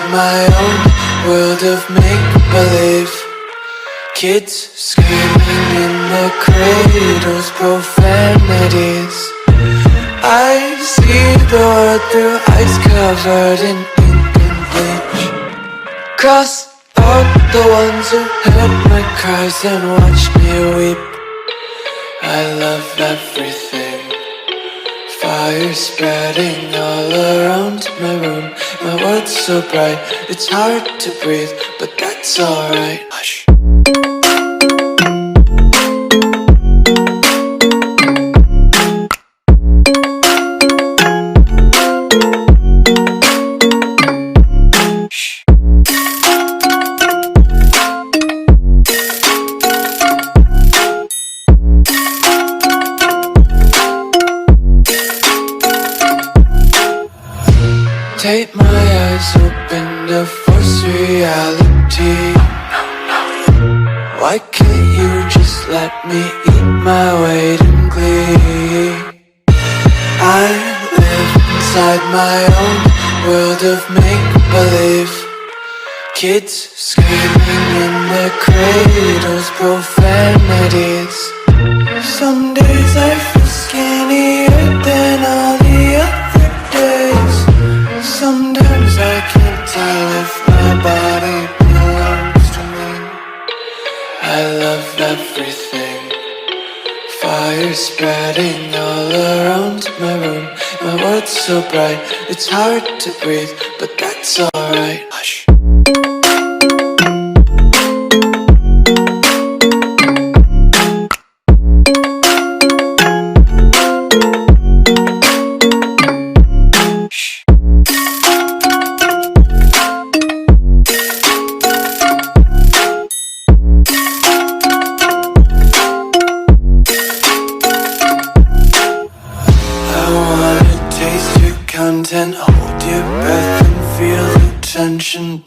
inside my own world of make-believe. Kids screaming in their cradles, profanities. I see the world through ice covered in ink and bleach. Cross out the ones who heard my cries and watched me weep. I love everything. Fire spreading all around my room. My world's so bright, it's hard to breathe, but that's alright. Hush. Take my eyes open to force reality. Why can't you just let me eat my weight in glee? I live inside my own world of make-believe. Kids screaming in their cradles, profanities. Some days I feel skinnier than all the other days. Sometimes I can't tell if my body belongs to me. I love everything. Fire spreading all around my room. My world's so bright, it's hard to breathe, but that's alright. Hush. Content, hold your breath and feel the tension.